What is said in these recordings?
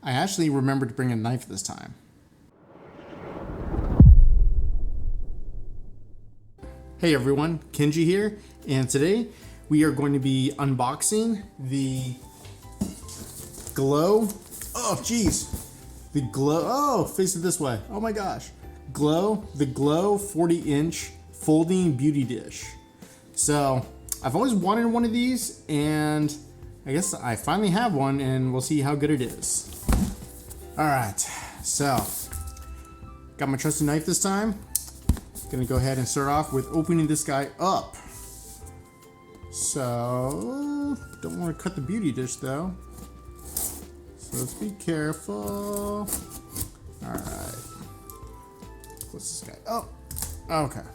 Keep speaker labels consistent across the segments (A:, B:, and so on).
A: I actually remembered to bring a knife this time. Hey everyone, Kenji here, and today we are going to be unboxing the Glow, face it this way, oh my gosh, the Glow 40-inch folding beauty dish. So, I've always wanted one of these, and I guess I finally have one, and we'll see how good it is. Alright, so, got my trusty knife this time. Gonna go ahead and start off with opening this guy up. So, don't want to cut the beauty dish though. So let's be careful. Alright. Close this guy up. Okay.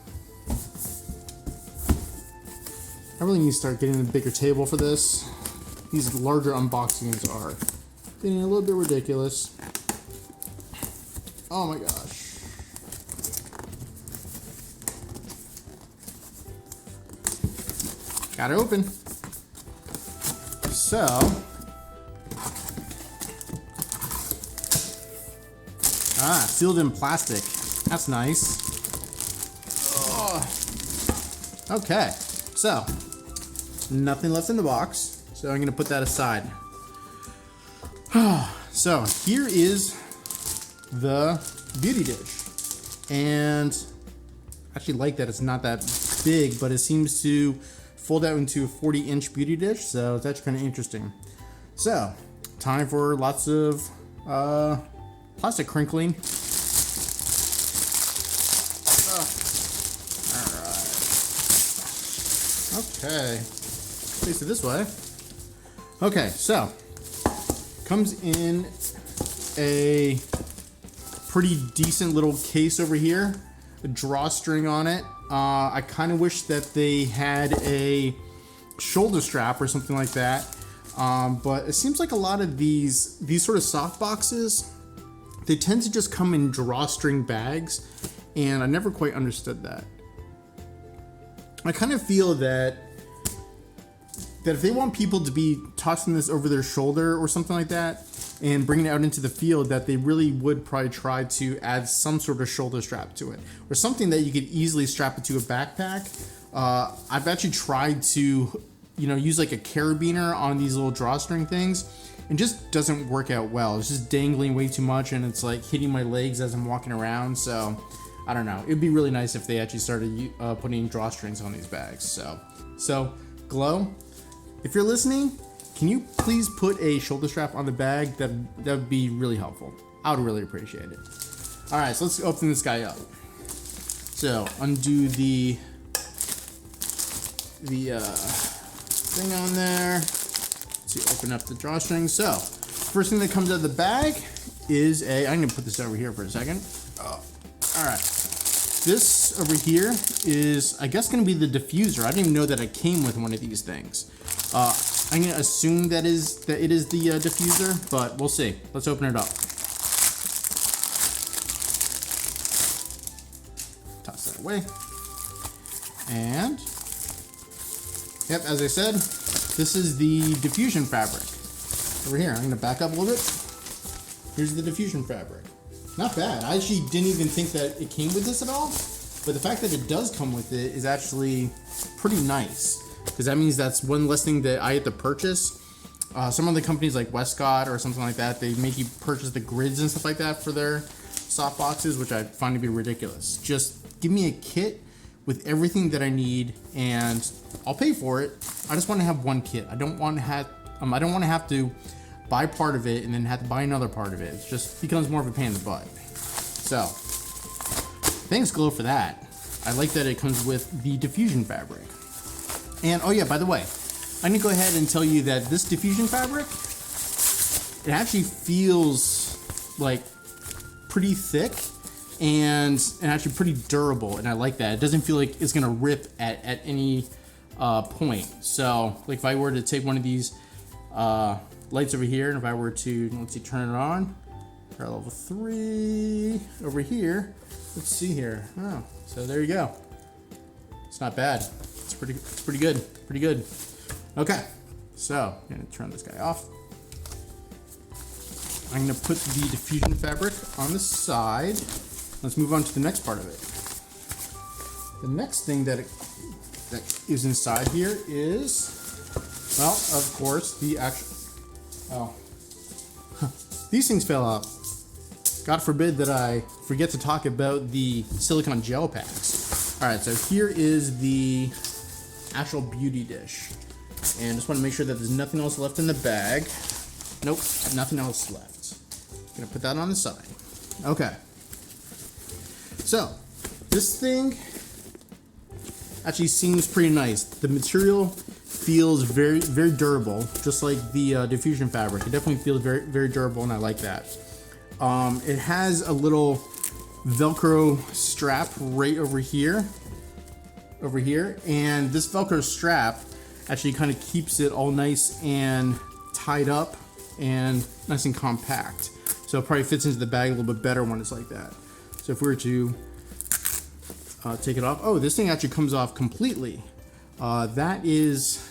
A: I really need to start getting a bigger table for this. These larger unboxings are getting a little bit ridiculous. Oh my gosh. Got it open. So, sealed in plastic. That's nice. Oh. Okay, so nothing left in the box. So I'm gonna put that aside. So here is the beauty dish, and I actually like that it's not that big, but it seems to fold out into a 40-inch beauty dish, so it's actually kind of interesting. So, time for lots of plastic crinkling. Alright. Okay. Face it this way. Okay, so, comes in a pretty decent little case over here. A drawstring on it. I kind of wish that they had a shoulder strap or something like that, but it seems like a lot of these sort of soft boxes, they tend to just come in drawstring bags, and I never quite understood that. I kind of feel that if they want people to be tossing this over their shoulder or something like that and bringing it out into the field, that they really would probably try to add some sort of shoulder strap to it, or something that you could easily strap it to a backpack. I've actually tried to, use like a carabiner on these little drawstring things, and just doesn't work out well. It's just dangling way too much, and it's like hitting my legs as I'm walking around. So I don't know. It'd be really nice if they actually started putting drawstrings on these bags. So Glow, if you're listening, can you please put a shoulder strap on the bag? That would be really helpful. I would really appreciate it. All right, so let's open this guy up. So undo the thing on there to open up the drawstring. So first thing that comes out of the bag is I'm gonna put this over here for a second. All right, this over here is, I guess, gonna be the diffuser. I didn't even know that it came with one of these things. I'm gonna assume that it is the diffuser, but we'll see. Let's open it up. Toss that away. And, yep, as I said, this is the diffusion fabric. Over here, I'm gonna back up a little bit. Here's the diffusion fabric. Not bad. I actually didn't even think that it came with this at all, but the fact that it does come with it is actually pretty nice, because that means that's one less thing that I have to purchase. Some of the companies like Westcott or something like that, they make you purchase the grids and stuff like that for their soft boxes, which I find to be ridiculous. Just give me a kit with everything that I need, and I'll pay for it. I just want to have one kit. I don't want to have to buy part of it and then have to buy another part of it. It just becomes more of a pain in the butt. So, thanks Glow for that. I like that it comes with the diffusion fabric. And oh yeah, by the way, I'm gonna go ahead and tell you that this diffusion fabric, it actually feels like pretty thick and actually pretty durable, and I like that. It doesn't feel like it's gonna rip at any point. So like if I were to take one of these lights over here, and if I were to, let's see, turn it on, our level 3 over here, let's see here. Oh, so there you go. It's not bad. It's pretty good. Okay, so I'm gonna turn this guy off. I'm gonna put the diffusion fabric on the side. Let's move on to the next part of it. The next thing that is inside here is, well, of course, the actual, oh, these things fell out. God forbid that I forget to talk about the silicone gel packs. All right, so here is the actual beauty dish. And just want to make sure that there's nothing else left in the bag. Nope, nothing else left. Gonna put that on the side. Okay. So, this thing actually seems pretty nice. The material feels very, very durable, just like the diffusion fabric. It definitely feels very, very durable, and I like that. It has a little Velcro strap right over here, and this Velcro strap actually kind of keeps it all nice and tied up and nice and compact. So it probably fits into the bag a little bit better when it's like that. So if we were to take it off, oh, this thing actually comes off completely. That is,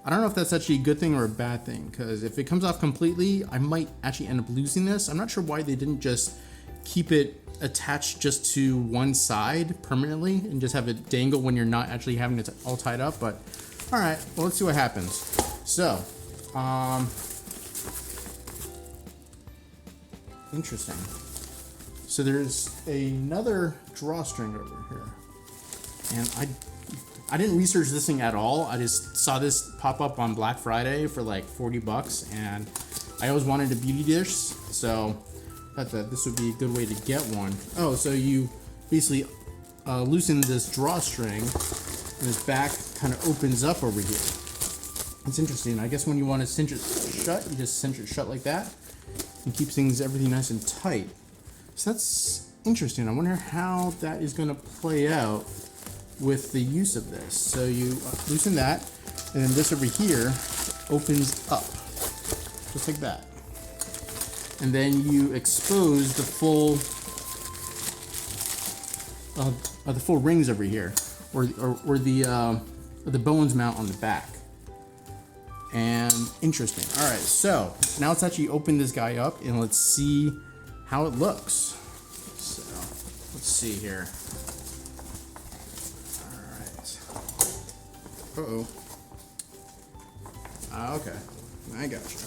A: I don't know if that's actually a good thing or a bad thing, because if it comes off completely, I might actually end up losing this. I'm not sure why they didn't just keep it attached just to one side permanently and just have it dangle when you're not actually having it all tied up, but all right, well, let's see what happens. So, interesting. So there's another drawstring over here, and I didn't research this thing at all. I just saw this pop up on Black Friday for like 40 bucks, and I always wanted a beauty dish, so I thought this would be a good way to get one. Oh, so you basically loosen this drawstring, and this back kind of opens up over here. It's interesting. I guess when you want to cinch it shut, you just cinch it shut like that, and keeps everything nice and tight. So that's interesting. I wonder how that is going to play out with the use of this. So you loosen that, and then this over here opens up, just like that. And then you expose the full rings over here, or the bones mount on the back. And interesting. All right, so now let's actually open this guy up and let's see how it looks. So let's see here. Uh-oh. Okay, I got you.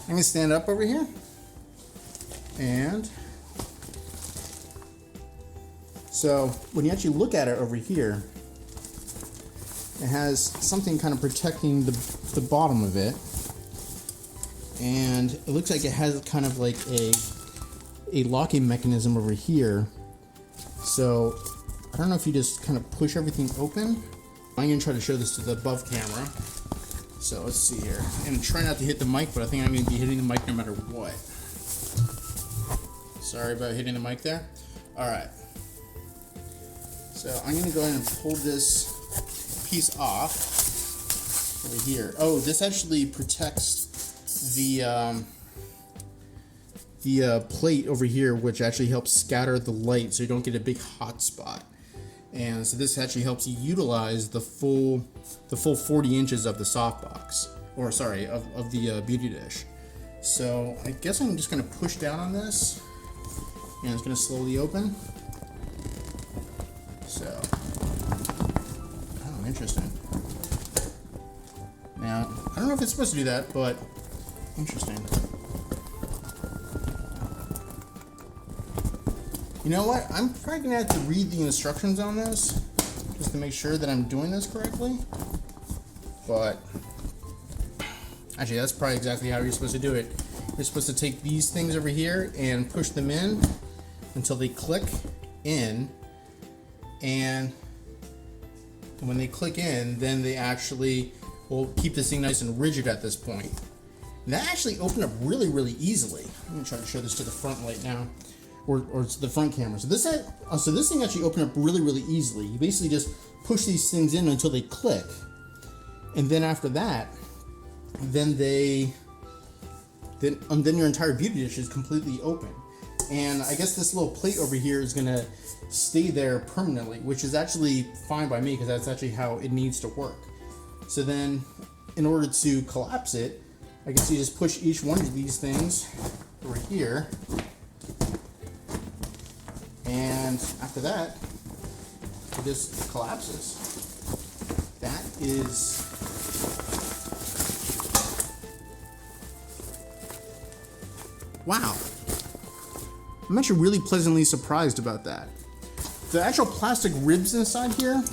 A: I'm gonna stand up over here, and so when you actually look at it over here, it has something kind of protecting the bottom of it, and it looks like it has kind of like a locking mechanism over here. So I don't know if you just kind of push everything open. I'm going to try to show this to the above camera. So let's see here. And try not to hit the mic, but I think I'm going to be hitting the mic no matter what. Sorry about hitting the mic there. Alright. So I'm going to go ahead and pull this piece off over here. Oh, this actually protects the plate over here, which actually helps scatter the light so you don't get a big hot spot. And so this actually helps you utilize the full 40 inches of the softbox, or sorry, of the beauty dish. So I guess I'm just going to push down on this, and it's going to slowly open. So, oh, interesting. Now, I don't know if it's supposed to do that, but interesting. You know what? I'm probably going to have to read the instructions on this just to make sure that I'm doing this correctly. But actually, that's probably exactly how you're supposed to do it. You're supposed to take these things over here and push them in until they click in. And when they click in, then they actually will keep this thing nice and rigid at this point. And that actually opened up really, really easily. I'm going to try to show this to the front light now. Or to the front camera. So this thing actually opened up really, really easily. You basically just push these things in until they click, and then after that, then your entire beauty dish is completely open. And I guess this little plate over here is gonna stay there permanently, which is actually fine by me because that's actually how it needs to work. So then, in order to collapse it, I guess you just push each one of these things over here. And after that, it just collapses. That is wow. I'm actually really pleasantly surprised about that. The actual plastic ribs inside here,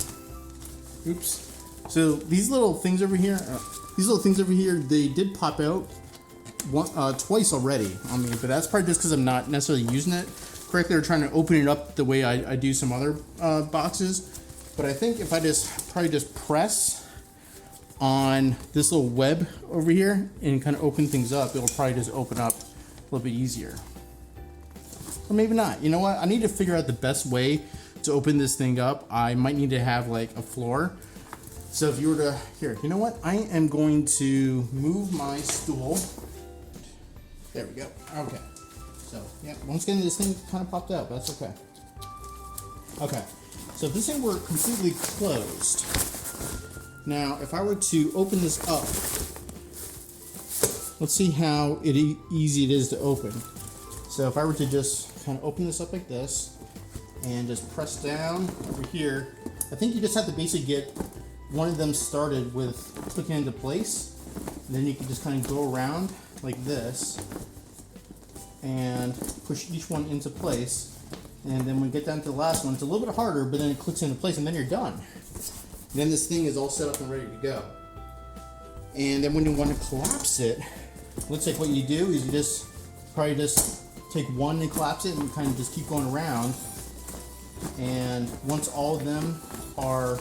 A: oops. So these little things over here, they did pop out twice already on me, but that's probably just because I'm not necessarily using it correctly or trying to open it up the way I do some other boxes. But I think if I probably just press on this little web over here and kind of open things up, it'll probably just open up a little bit easier. Or maybe not. You know what? I need to figure out the best way to open this thing up. I might need to have like a floor. So if you were to, here, you know what? I am going to move my stool. There we go. Okay. So, yeah, once again, this thing kind of popped out, but that's okay. Okay. So if this thing were completely closed, now if I were to open this up, let's see how easy it is to open. So if I were to just kind of open this up like this and just press down over here, I think you just have to basically get one of them started with clicking into place. And then you can just kind of go around like this and push each one into place. And then when we get down to the last one, it's a little bit harder, but then it clicks into place and then you're done. And then this thing is all set up and ready to go. And then when you want to collapse it, looks like what you do is you just probably just take one and collapse it and kind of just keep going around. And once all of them are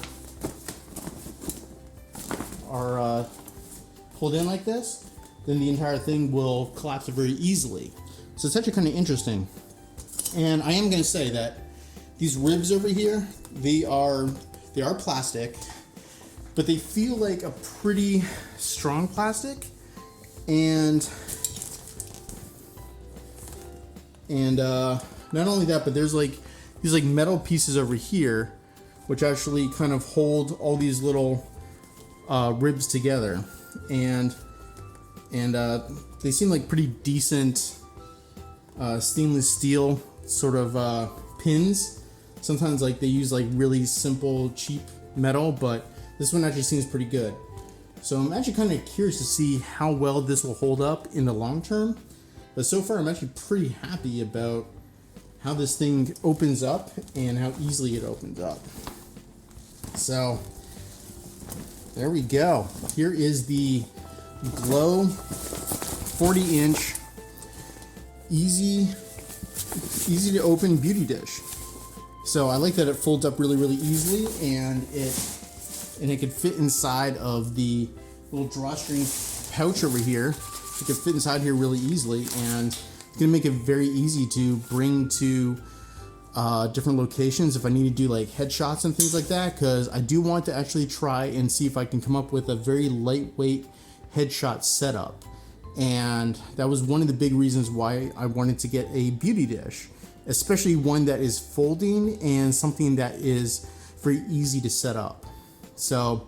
A: pulled in like this, then the entire thing will collapse very easily. So it's actually kind of interesting. And I am going to say that these ribs over here, they are plastic, but they feel like a pretty strong plastic. And not only that, but there's like these like metal pieces over here, which actually kind of hold all these little ribs together, and they seem like pretty decent stainless steel sort of pins. Sometimes like they use like really simple cheap metal, but this one actually seems pretty good. So I'm actually kind of curious to see how well this will hold up in the long term. But so far I'm actually pretty happy about how this thing opens up and how easily it opens up. So there we go. Here is the Glow 40-inch easy to open beauty dish. So I like that it folds up really easily, and it could fit inside of the little drawstring pouch over here. It could fit inside here really easily, and it's gonna make it very easy to bring to different locations if I need to do like headshots and things like that, because I do want to actually try and see if I can come up with a very lightweight headshot setup. And that was one of the big reasons why I wanted to get a beauty dish, especially one that is folding and something that is very easy to set up. So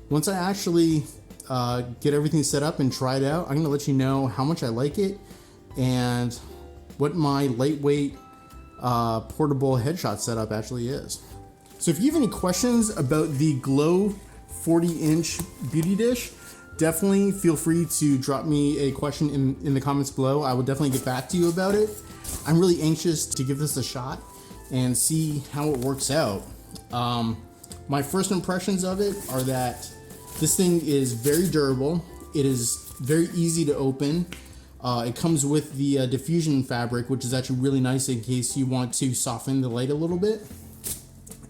A: once I actually get everything set up and try it out, I'm gonna let you know how much I like it and what my lightweight portable headshot setup actually is. So if you have any questions about the Glow 40-inch beauty dish, definitely feel free to drop me a question in the comments below. I will definitely get back to you about it. I'm really anxious to give this a shot and see how it works out. My first impressions of it are that this thing is very durable. It is very easy to open. It comes with the diffusion fabric, which is actually really nice in case you want to soften the light a little bit.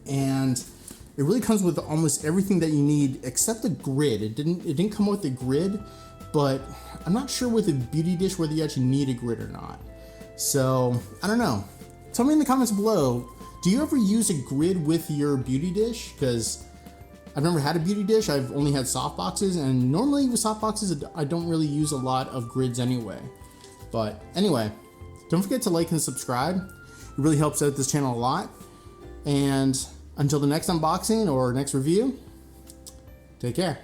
A: And it really comes with almost everything that you need except the grid. It didn't come with the grid, but I'm not sure with a beauty dish whether you actually need a grid or not. So I don't know. Tell me in the comments below, do you ever use a grid with your beauty dish? Because I've never had a beauty dish. I've only had soft boxes, and normally with soft boxes, I don't really use a lot of grids anyway. But anyway, don't forget to like and subscribe. It really helps out this channel a lot. And until the next unboxing or next review, take care.